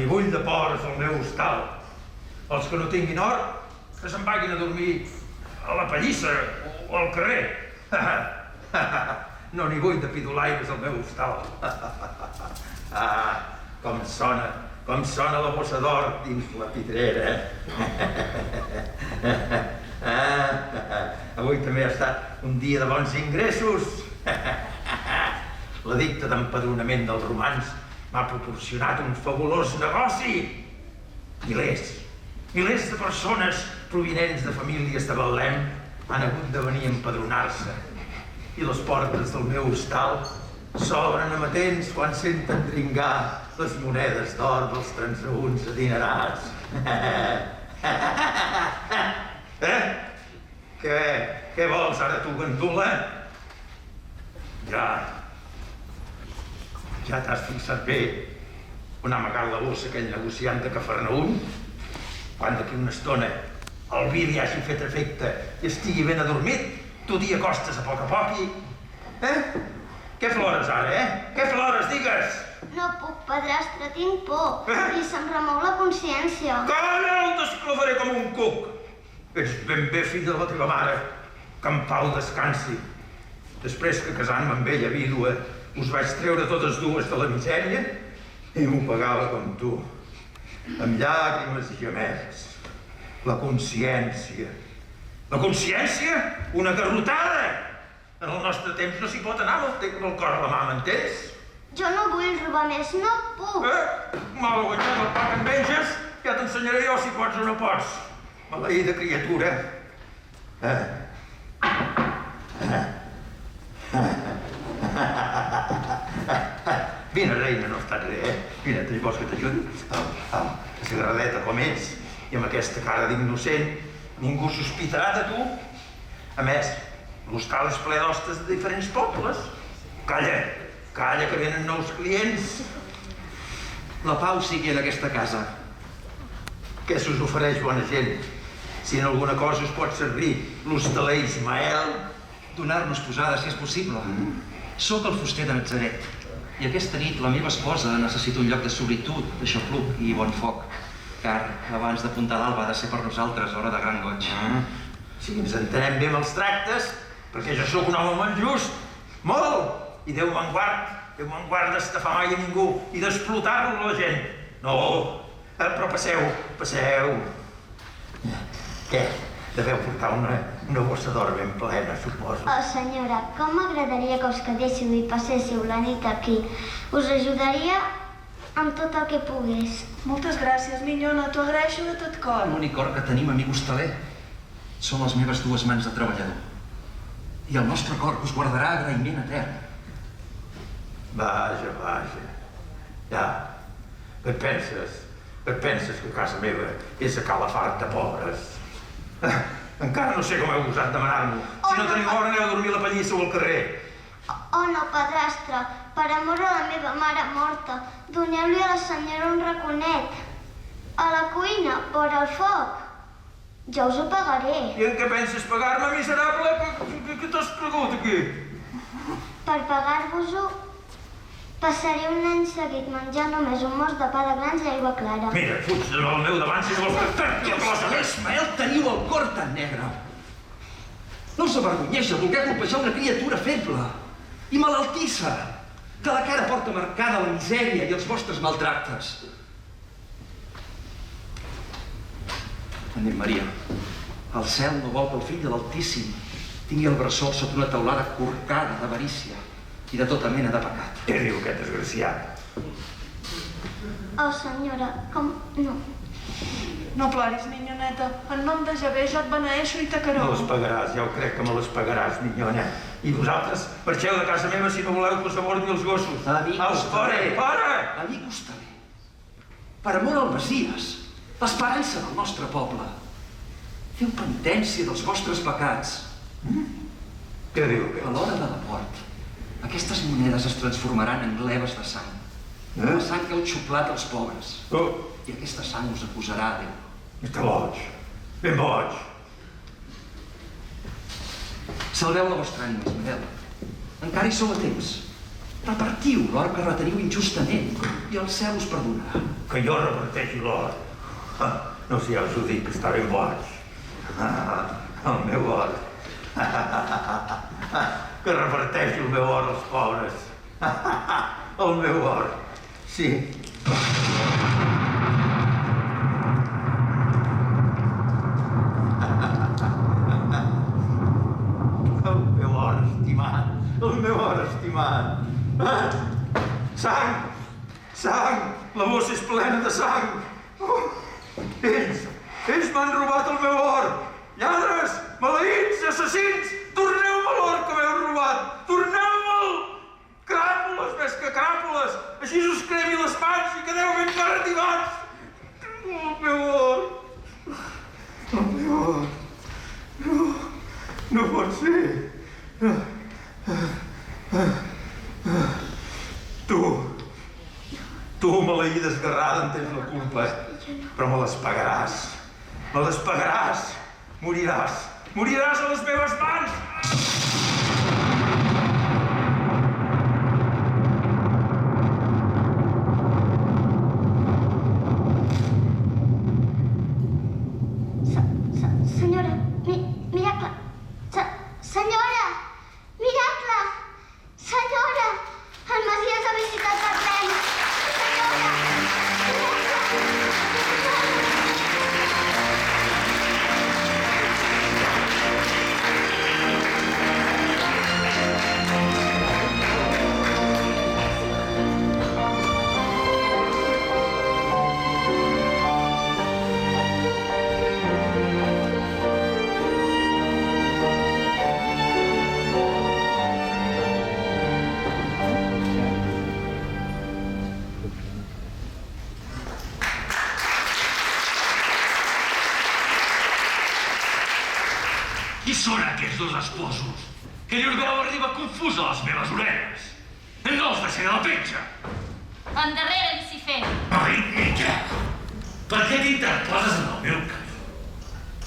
Vull de pobres al meu hostal. Els que no tinguin or, que se'n vagin a dormir a la pallissa o al carrer. No n'hi vull de pidolaires al meu hostal. Com sona la bossa d'or dins la pedrera. Avui també ha estat un dia de bons ingressos. L'edicte d'empadronament dels romans m'ha proporcionat un fabulós negoci. Milers de persones provinents de famílies de Betlem han hagut de venir a empadronar-se. I les portes del meu hostal s'obren amatents quan senten dringar les monedes d'or dels transeünts adinerats. Què vols ara tu, gandula? Ja t'has fixat bé on ha amagat la bossa aquell negociant de Cafarnaüm? Quan d'aquí una estona el vi li hagi fet efecte i estigui ben adormit, tu t'hi acostes a poc i... Què plores ara, Què plores, digues? No puc, padrastre, tinc por. I se'm remou la consciència. Calla, el desclavaré com un cuc! Ets ben bé fill de la teva mare, que en pau descansi. Després que casant-me amb ella vídua, us vaig treure totes dues de la misèria i m'ho pagava com tu, amb llàgrimes i gemecs. La consciència. La consciència? Una garrotada! En el nostre temps no s'hi pot anar amb el cor a la mà, m'entens? Jo no vull robar més, no puc. Mal guanyat el pa que en menges, ja t'ensenyaré jo si pots o no pots. Maleïda criatura. Vine, reina, no estàs res, Vine, vols que t'ajudi? Sagradeta com ets, i amb aquesta cara d'innocent, ningú sospitarà de tu. A més, l'hostal és ple d'hostes de diferents pobles. Calla, que venen nous clients. La pau sigui en aquesta casa. Què se us ofereix, bona gent? Si en alguna cosa us pot servir l'hostaler Ismael... Donar-nos posada, si és possible. Soc el fuster de Natzaret, i aquesta nit la meva esposa necessita un lloc de solitud, de xafluc i bon foc, car abans de puntar d'alba ha de ser per nosaltres hora de gran goig. Si ens entenem bé amb els tractes, perquè jo sóc un home molt just, molt, i Déu me'n guard d'estafar mai a ningú i d'explotar-lo a la gent. No, però passeu. Què? Deveu portar una bossa d'or ben plena, suposo. Oh, senyora, com m'agradaria que us quedéssiu i passéssiu la nit aquí. Us ajudaria amb tot el que pogués. Moltes gràcies, minyona, t'ho agraeixo de tot cor. L'únic cor que tenim, amic hostaler, són les meves dues mans de treballador. I el nostre cor us guardarà agraïment etern. Vaja. Ja, et penses que casa meva és a calafart de pobres? Encara no sé com heu gosat demanar-m'ho. Si no teniu hora, aneu a dormir a la pallissa o al carrer. Oh, no, padrastre, per amor a la meva mare morta, doneu-li a la senyora un raconet. A la cuina, vora el foc. Jo us ho pagaré. I en què penses pagar-me, miserable? aquí. Per pagar-vos-ho, passaré un any seguit menjant només un mos de pa de grans i aigua clara. Mira, fuig del meu davant si no vols tractar-te la cosa. Ismael, teniu el cor tan negre. No us avergonyeix de voler colpejar una criatura feble i malaltissa, que la cara porta marcada la misèria i els vostres maltractes. Anem, Maria. El cel no vol que el fill de l'Altíssim tingui el bressol sota una teulada corcada d'avarícia i de tota mena de pecat. Què diu aquest desgraciat? Oh, senyora, com... no. No ploris, minyoneta. En nom de Javé jo et beneeixo i Me t'acaró. les pagaràs, ja ho crec que me les pagaràs, minyona. I vosaltres marxeu de casa meva si no voleu que us abordi els gossos. Au, fora, fora! A mi costaré. Per amor al Messies, l'esperança del nostre poble. Feu penitència dels vostres pecats. Què diu A aquest? l'hora de la mort, aquestes monedes es transformaran en gleves de sang. La sang que heu xuplat als pobres. Oh, I aquesta sang us acusarà a Déu. està boig, ben boig. Salveu la vostra ànima, Ismael. Encara hi sou a temps. Repartiu l'or que reteniu injustament i el cel us perdonarà. Que jo reparteixi l'or. No sé, ja us ho dic, que està ben boig. El meu or. Que reparteixi el meu or als pobres. El meu or. Sí. El meu or estimat. El meu or estimat. Sang! Sang! La bossa és plena de sang! Ells m'han robat el meu or! Lladres! Maleïts! Assassins! Torneu-me l'or que m'heu robat! Torneu-me'l! Cràpules més que cràpules! Així us cremi les mans i quedeu ben parativats! El meu or! El meu or! No, no pot ser! Tu, maleïda desgarrada, en tens la culpa, però me les pagaràs. Me les pagaràs. Moriràs. Moriràs a les meves mans! Senyora, miracle! Senyora! Miracle! Senyora! El Messies ha visitat Betlem! Senyora! Qui són aquests dos esposos? Que llur veu arriba confusa a les meves orelles. No els deixaré a la petja. Endarrere, Lucifer. Ai, Miquel, per què t'interposes en el meu camí?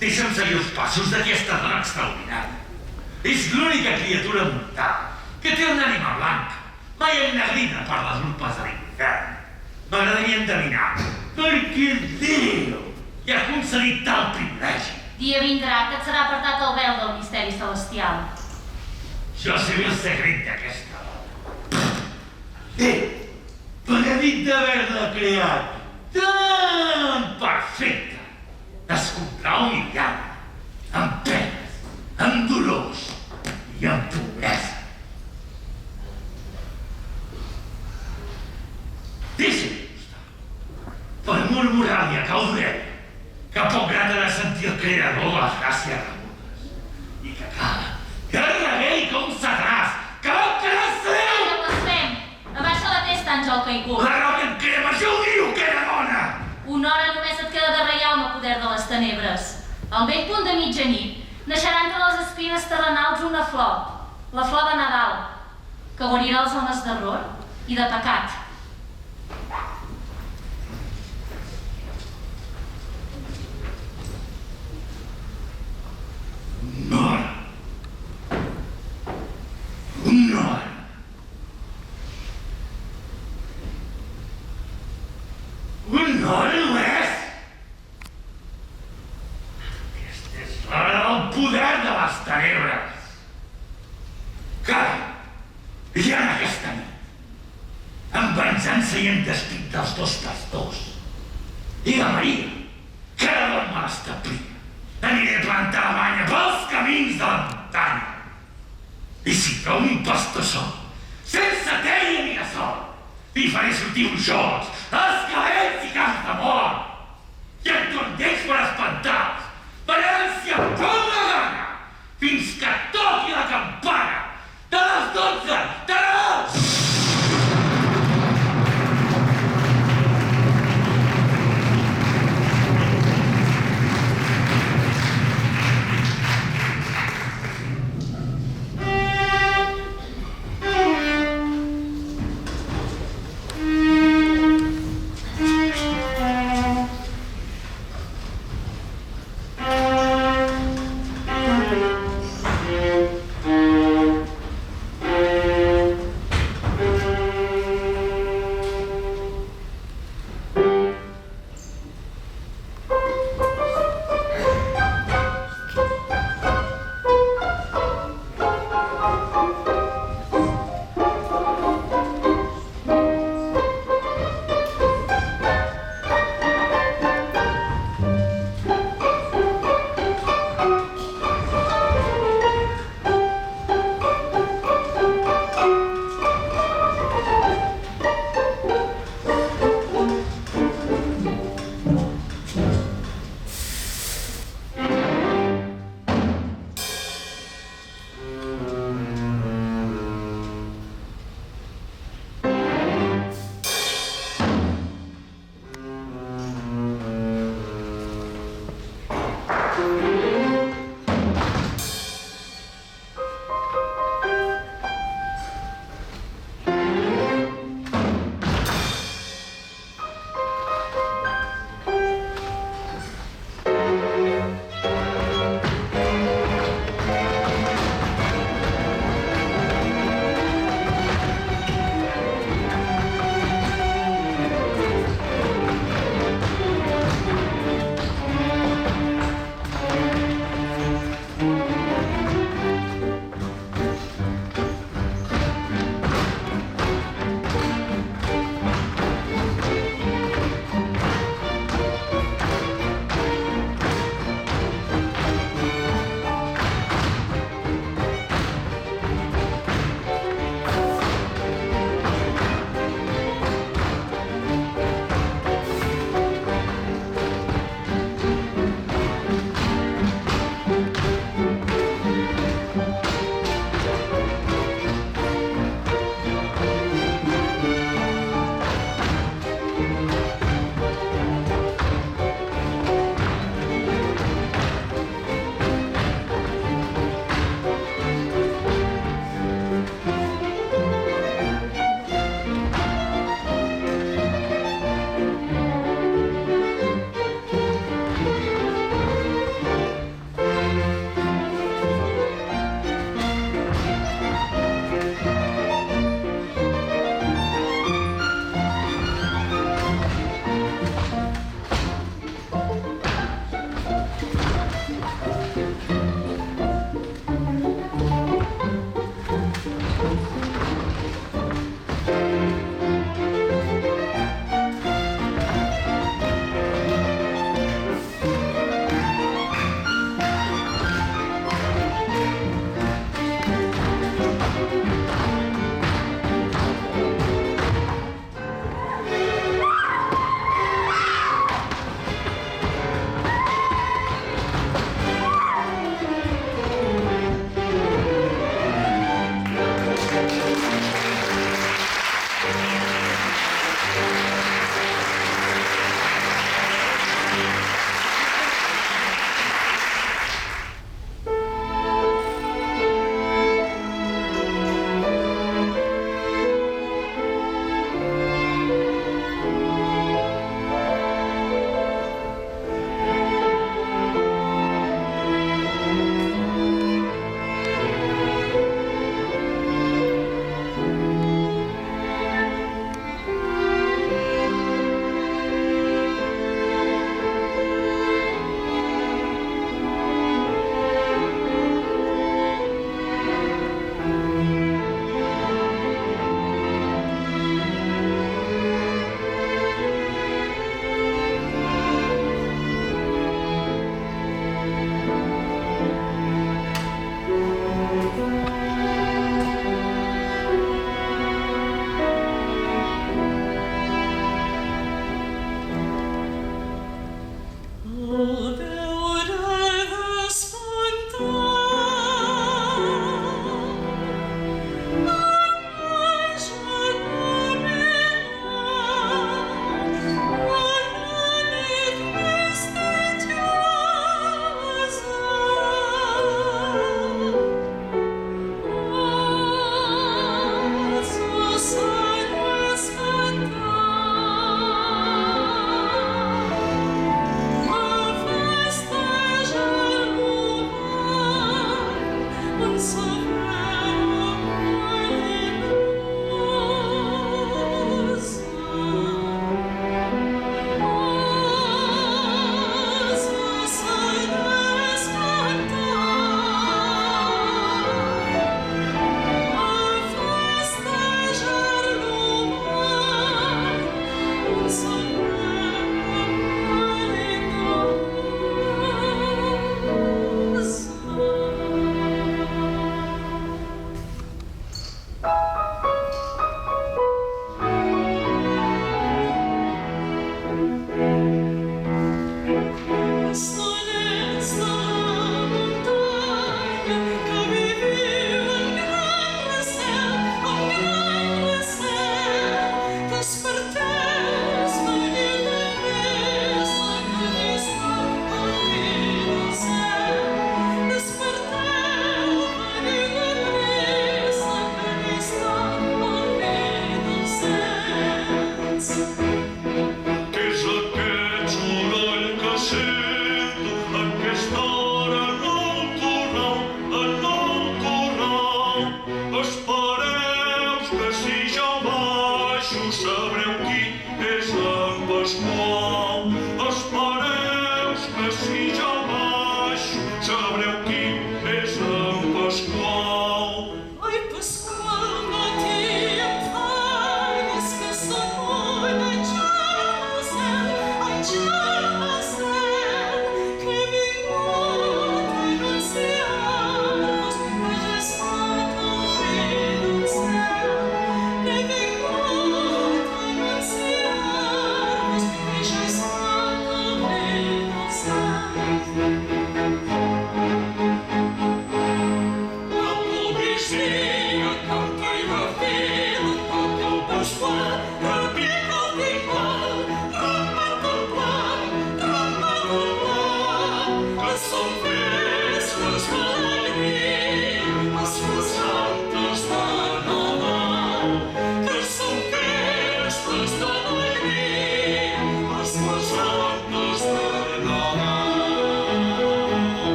Deixa'm seguir els passos d'aquesta dona extraordinària. És l'única criatura mortal que té una ànima blanca, mai ennegrida per les urpes de l'infern. M'agradaria endevinar per què Déu hi ha concedit tal privilegi. Dia vindrà que et serà apartat el vel del misteri celestial. Jo sé el secret d'aquesta dona. Per què dit d'haver-la creat tan perfecta, escoltar humiliada, amb penes, amb dolors i amb pobresa. Deixa'm costar, per murmurar-li a cau d'orella, que poc grat ha de sentir el creador de les gràcies rebudes. I que carreguei com Satanàs, que creixeu! No blasfem! Abaixa la testa, àngel caigut. La roca em crema, jo ho diu, que era dona! Una hora només et queda de reial amb el poder de les tenebres. Al vell punt de mitjanit, naixerà entre les espines terrenals una flor, la flor de Nadal, que guarirà els homes d'error i de pecat. les tenebres. Cara, i en aquesta nit, en venjança i en despit dels dos pastors, i la Maria, que ara dorm a l'establia, aniré a plantar la banya pels camins de la muntanya. I si trobo un pastor sol, sense teia ni de sol, li faré sortir uns jocs, esquelets i camps de mort. I en torneix per espantar-los, valència com la gana, fins que toqui la campana de les 12 de la nit.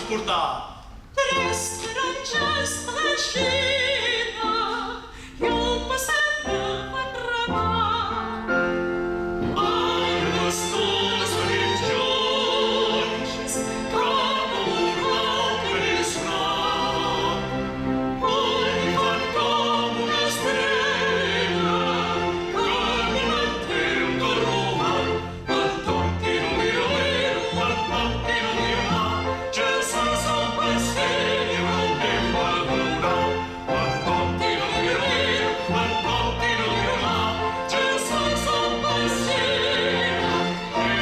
transportar. 3 taronges a l'eixida i el pessebre van remar. En les dos mitjons, cap a l'ornal que és gran. Ell fan com una estrella, caminant té un carromat. Anton tiro-li-a-lero, Anton tiro-li-a-mà, Jesús el pastell i el temps va durar. Anton tiro-li-a-lero, Anton tiro-li-a-mà, Jesús el pastell i el temps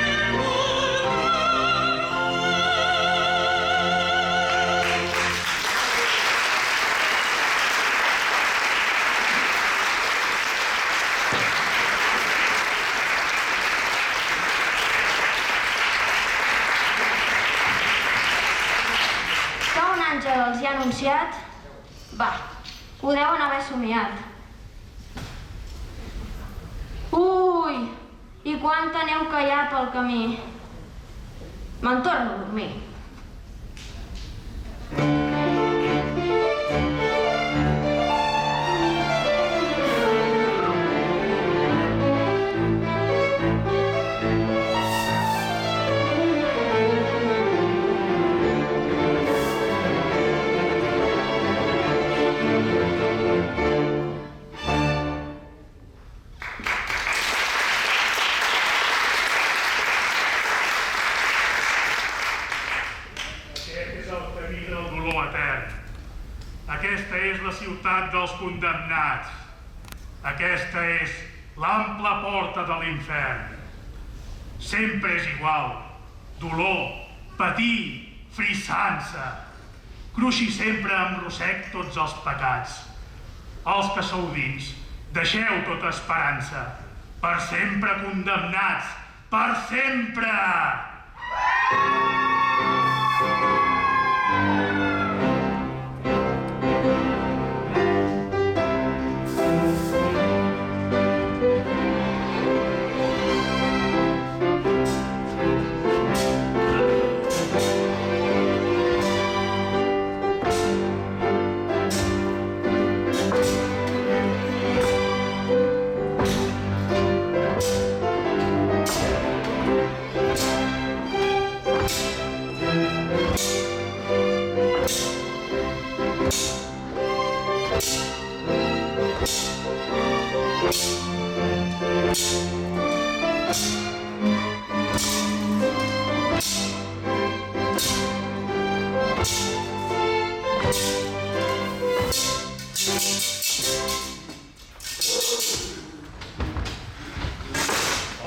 Que un àngel els hi ha anunciat? Va, ho deuen haver somiat. Ui, i quanta neu que hi ha pel camí. Me'n torno a dormir. Aquest és el camí del dolor etern. Aquesta és la ciutat dels condemnats. Aquesta és l'ampla porta de l'infern. Sempre és igual. Dolor, patir, frissança. Cruixi sempre amb rosec tots els pecats. Els que sou dins, deixeu tota esperança. Per sempre condemnats. Per sempre!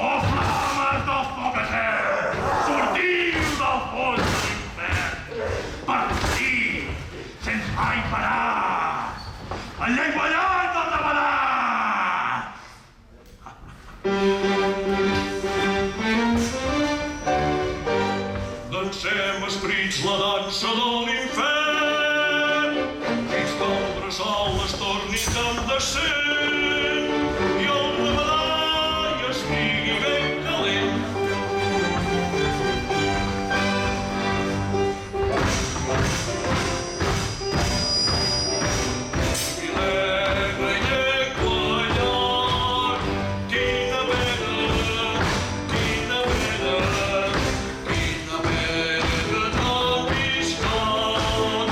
Oh, flames del foc etern! Sortiu del fons de l'infern! Partir, sense mai parar! Enllenguallant del demanar! Dansem esperits la dansa de l'infern, fins que el bressol es torni incandescent i el ramadà estigui ben calent. I negre llengua llarg, quina pena, quina pena, quina pena tan viscat.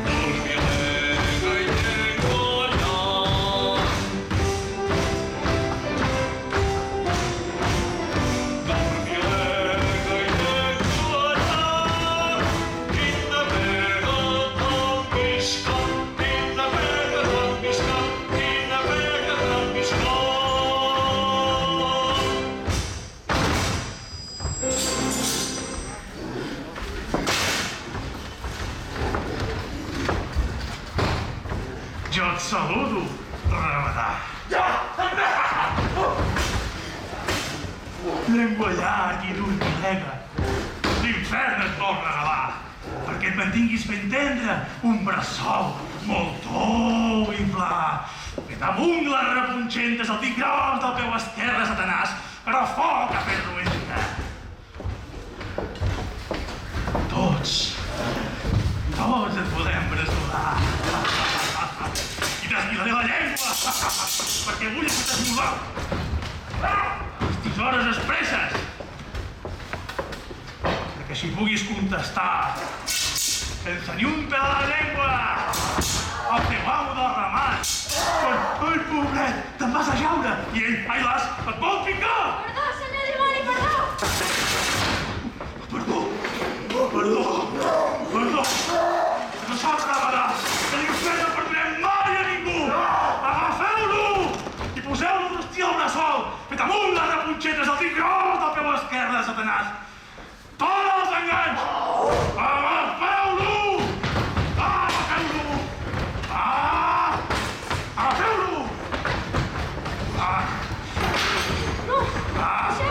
Dormir negre i llengua llarg. Dormir negre i llengua llarg, quina pena tan viscat, quina pena tan viscat, quina pena tan viscat. Jo et saludo, ramadà. Llengua llarg i dormir negre. L'infern et vol regalar, perquè et mantinguis ben tendre un bressol molt tou i pla. Que damunt les repunxentes el dit gros del peu esquerre, Satanàs, però foc a fer-lo entra. Tots Perquè vull fer esmolar. Les tisores expresses. Perquè si puguis contestar sense ni un pèl a la llengua al teu amo del ramat. Ai, pobret, te'n vas a jaure i ell, ai las, et vol picar! Perdó, senyor dimoni, perdó! Perdó! No s'ha de revelar que l'infern no perdrem mai a ningú! Agafeu-lo! I poseu-lo d'hostia al bressol! Fet amb un de punxetes al dit gros del peu esquerre de Satanàs! Tots els enganys! Agafeu-lo! Agafeu-lo! Agafeu-lo! No! Deixeu-me!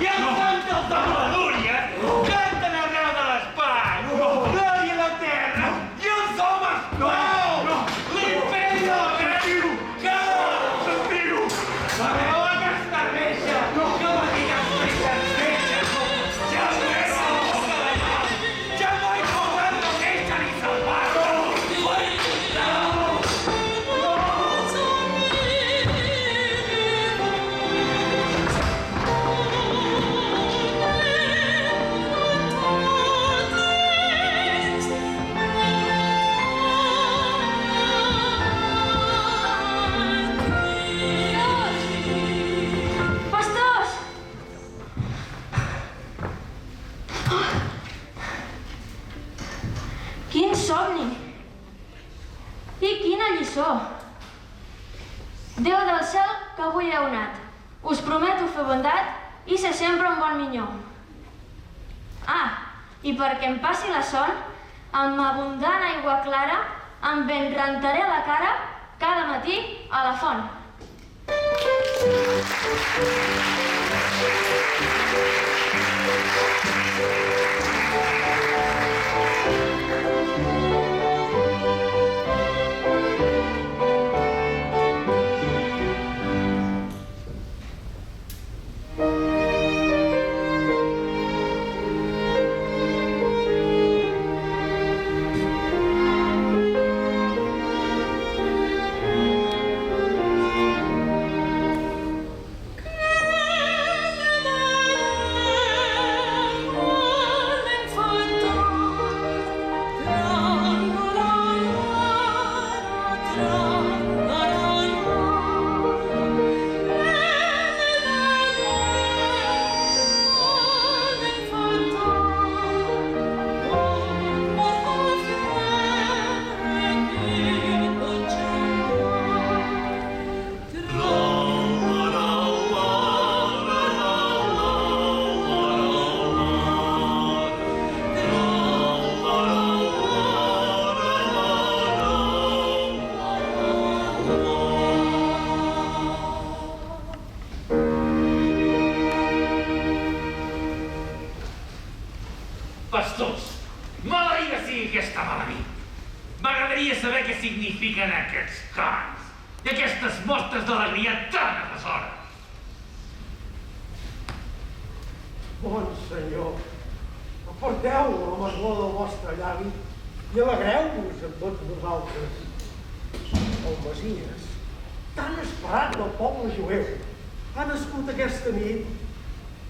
I els àngels de Glòries canten arreu de l'espai! Glòria a la terra i els homes pau! L'imperi de la Déu! Sentiu! Sabeu aquesta reixa que va dir expliquen reixes? Ja no hi poden no deixar ni salvar-lo! Pastors! Quin somni! I quina lliçó! Déu del cel, que avui heu anat. Us prometo fer bondat i ser sempre un bon minyó. I perquè em passi la son, amb abundant aigua clara, em ben rentaré la cara cada matí a la font. Pastors, maleïda sigui aquesta mala nit. M'agradaria saber què signifiquen aquests cants i aquestes mostres d'alegria tan aleshores. Bon senyor, aparteu la amargor del vostre llavi i alegreu-vos amb tots vosaltres. El Messies, tan esperat del poble jueu, ha nascut aquesta nit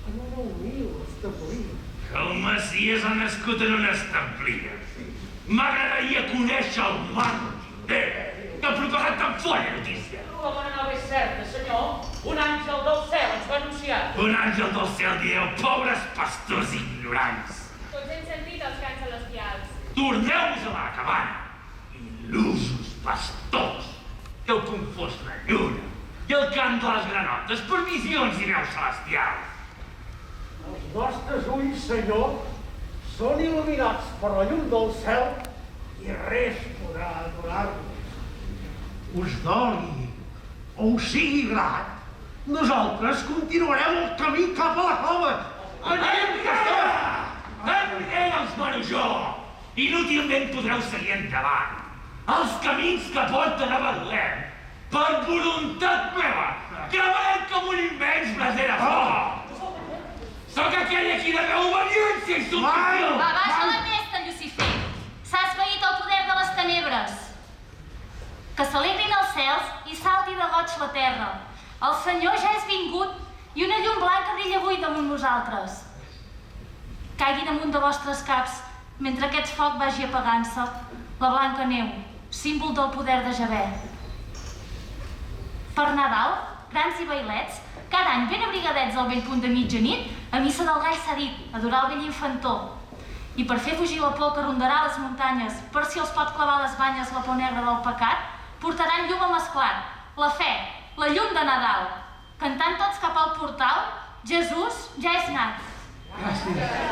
en una humil establia. El Messies ha nascut en una establia. M'agradaria conèixer el manco que ha propagat tan folla notícia. La bona nova és certa, senyor. Un àngel del cel ens va anunciar. Un àngel del cel, dieu, pobres pastors ignorants. Tots hem sentit els cants celestials. Torneu-vos a la cabana. Il·lusos pastors, que heu confós la lluna i el cant de les granotes per visions i veus celestials. Els nostres ulls, senyor, són il·luminats per la llum del cel i res podrà aturar-nos. Us doli o us sigui grat, nosaltres continuarem el camí cap a la cova. Anem, Enrere els mano jo! Inútilment podreu seguir endavant. Els camins que porten a Betlem, per voluntat meva, treballant com un immens braser a foc. Sóc aquell a qui deveu obediència i submissió. Abaixa la testa, Llucifer. S'ha esvaït el poder de les tenebres. Que s'alegrin els cels i salti de goig la terra. El Senyor ja és vingut i una llum blanca brilla avui damunt nosaltres. Caigui damunt de vostres caps, mentre aquest foc vagi apagant-se, la blanca neu, símbol del poder de Javé. Per Nadal, grans i bailets, cada any ben abrigadets al vell punt de mitjanit, a missa del gall s'ha dit, adorar el vell infantó. I per fer fugir la por que rondarà les muntanyes, per si els pot clavar les banyes la por negra del pecat, portaran llum a mesclat, la fe, la llum de Nadal. Cantant tots cap al portal, Jesús ja és nat. Gràcies.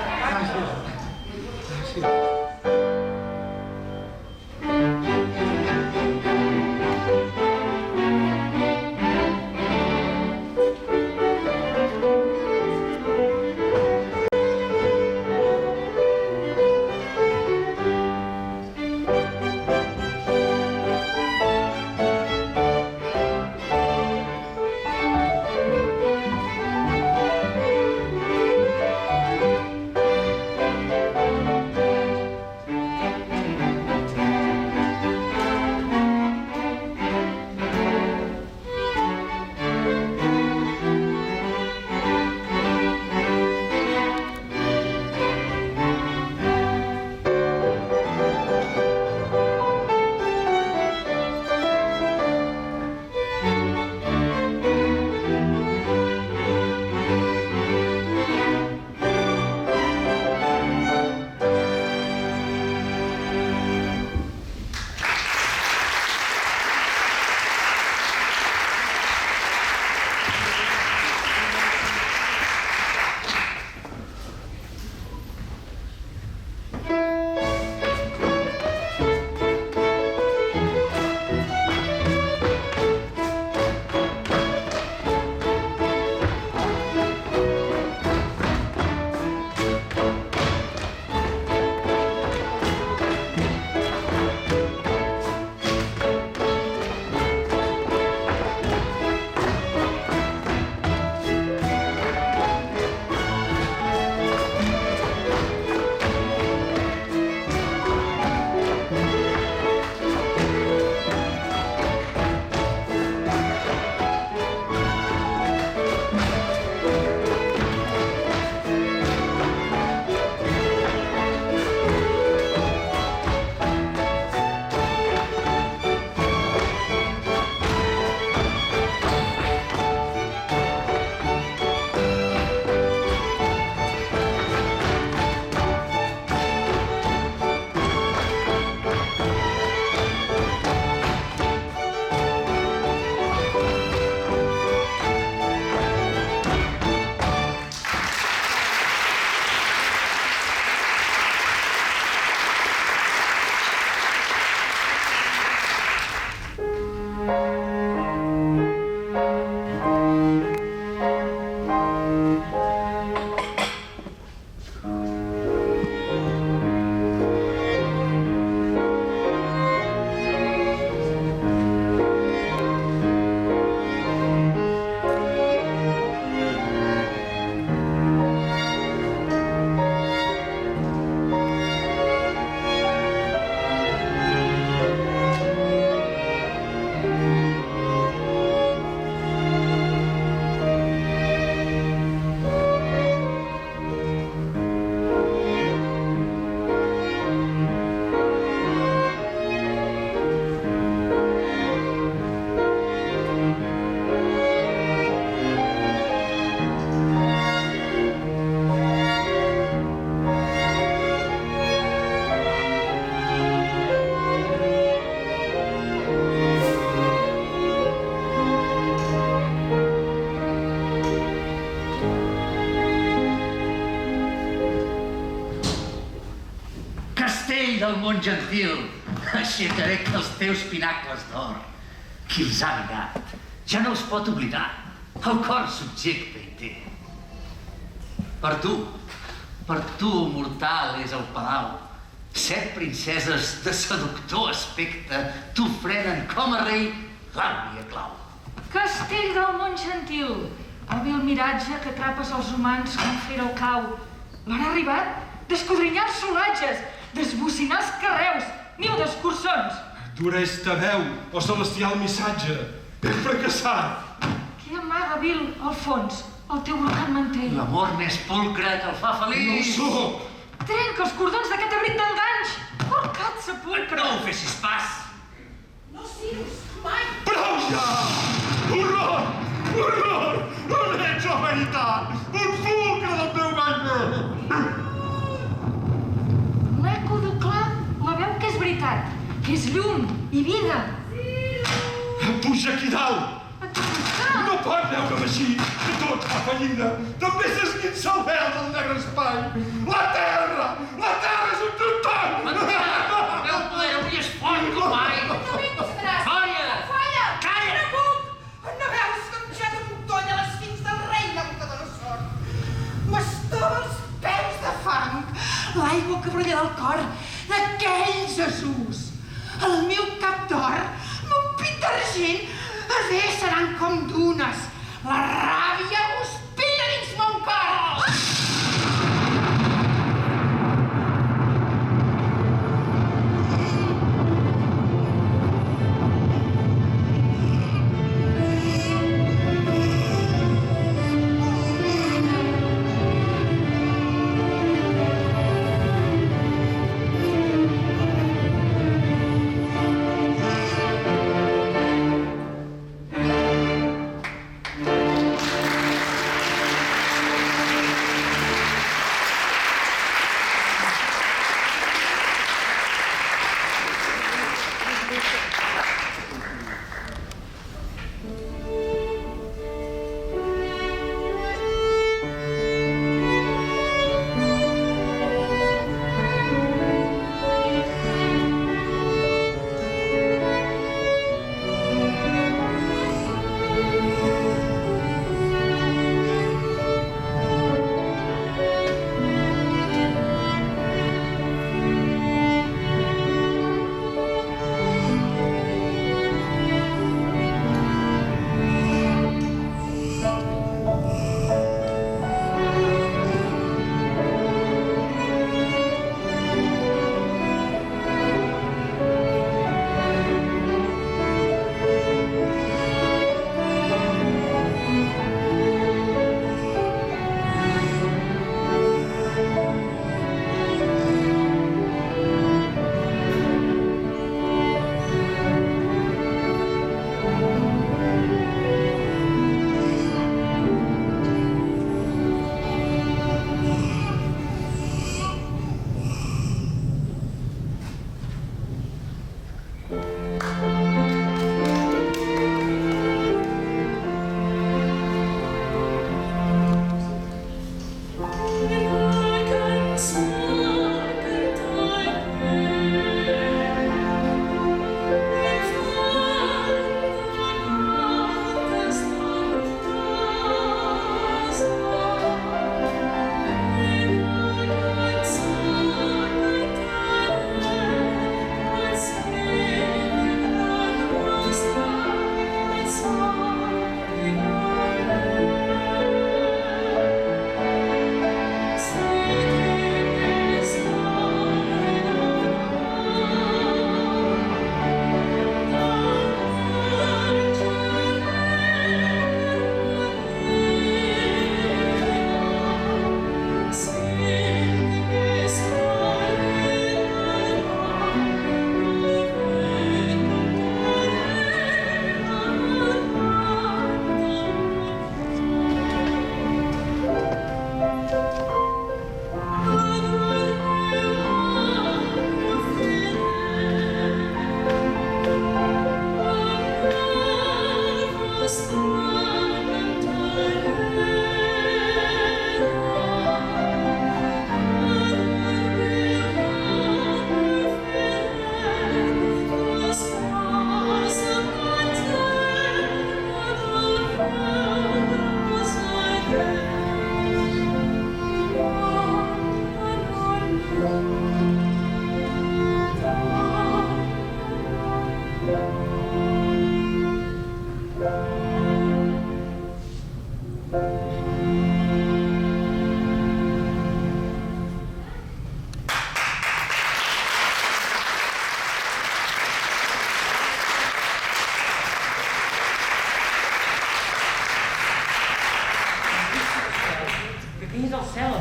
del món gentil, aixecaré els teus pinacles d'or. Qui els ha mirat ja no els pot oblidar. El cor subjecte hi té. Per tu Per tu, mortal, és el palau. 7 princeses de seductor aspecte t'ofrenen com a rei l'àvia clau. Castell del món gentil, el vil miratge que atrapes els humans com fer el cau. L'hora ha arribat d'escodrinyar els solatges, d'esbocinar els carreus, niu d'escurçons. D'honesta veu o celestial missatge, he fracassat. Qui amaga vil al fons el teu brocat mantell? L'amor més pulcre que el fa feliç. No ho sóc. Trenca els cordons d'aquest abric d'enganys! Porcat sepulcre! No ho fessis pas! No, Cirus, mai! Prou ja! Horror! Horror! On ets la veritat? Un fulcre del teu bany! L'eco de clar la veu que és veritat, que és llum i vida. Puja aquí dalt! No pot veure'm així, que tot fa fallida. També s'esquinça el vel del negre espai. La terra és un trontall! El meu poder avui és fort com mai. Falla! Falla! Calla! No puc! No veus com ja t'amuntolla les fins del rei Nabucodonosor? M'estova els peus de fang, l'aigua que brolla del cor d'aquell Jesús. El meu cap d'or, mon pit d'argent, seran com dunes. La ràbia guspilla dins mon cor.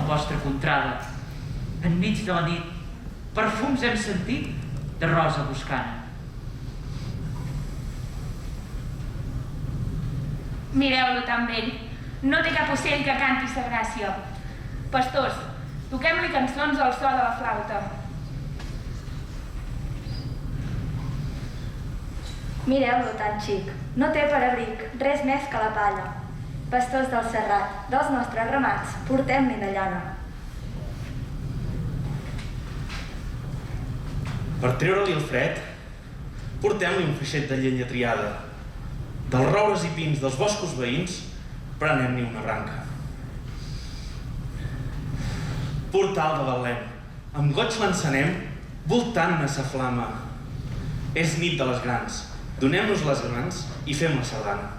vostra contrada. Enmig de la nit, perfums hem sentit de rosa buscant. Mireu-lo tan vell. No té cap ocell que canti sa gràcia. Pastors, toquem-li cançons al so de la flauta. Mireu-lo tan xic. No té per abric res més que la palla. Pastors del Serrat, dels nostres ramats, portem-li de llana. Per treure-li el fred, portem-li un feixet de llenya triada. Dels roures i pins dels boscos veïns, prenem-li una branca. Portal de Betlem, amb goig l'encenem, voltant-ne sa flama. És nit de les grans, donem-nos les grans i fem la sardana.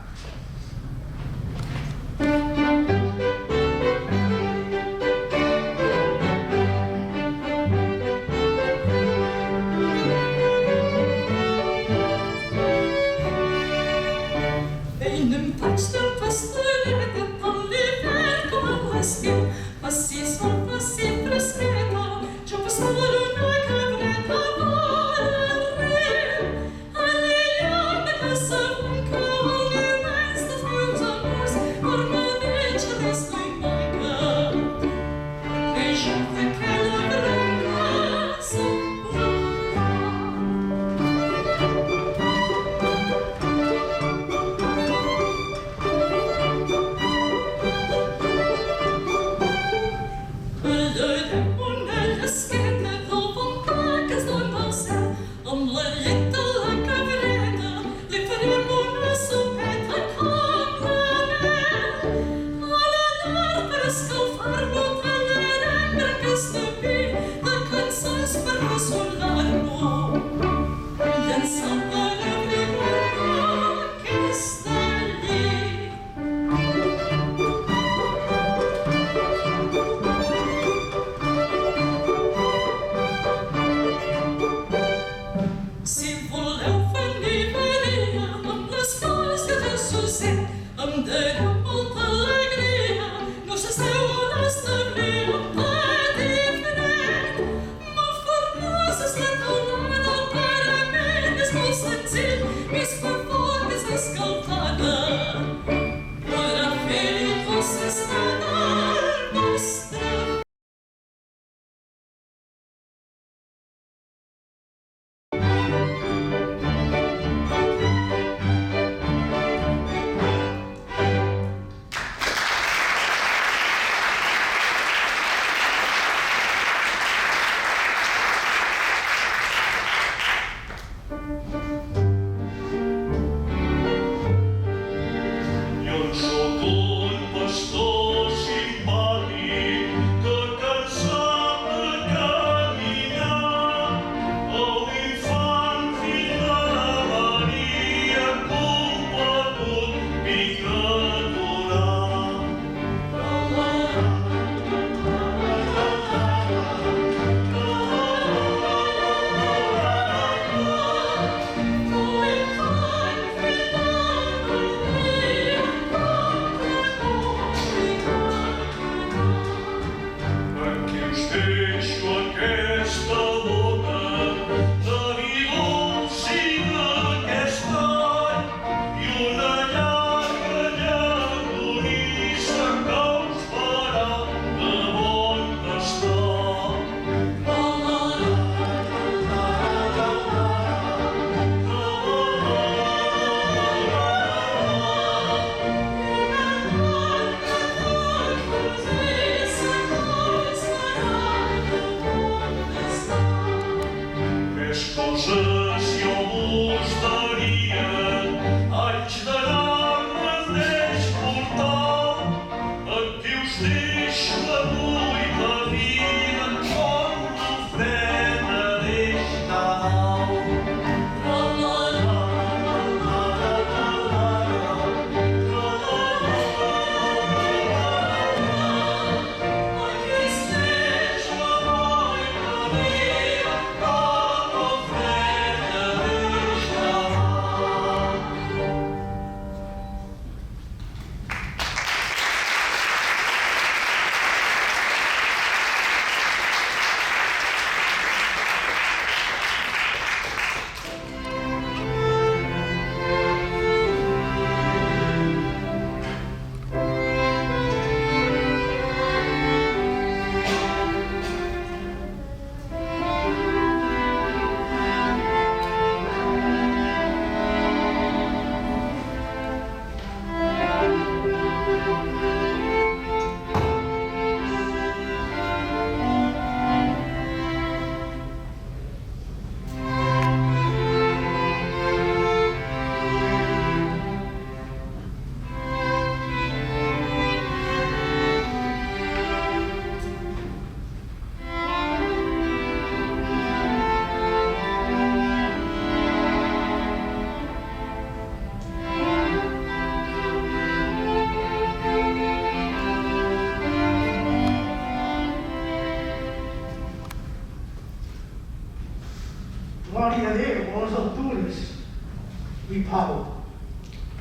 pau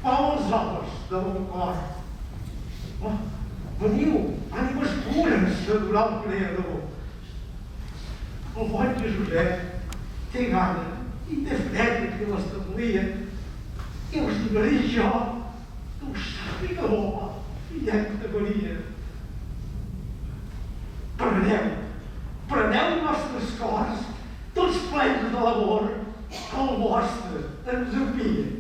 als homes de bon cor. Veniu, ànimes pures, d'adorar el Creador. El bon Josep té gana i té fred que l'establia, i us donaré jo, que us sàpiga l'home, fillet de Maria. Preneu nostres cors, tots plens de l'amor, que el vostre ens envia.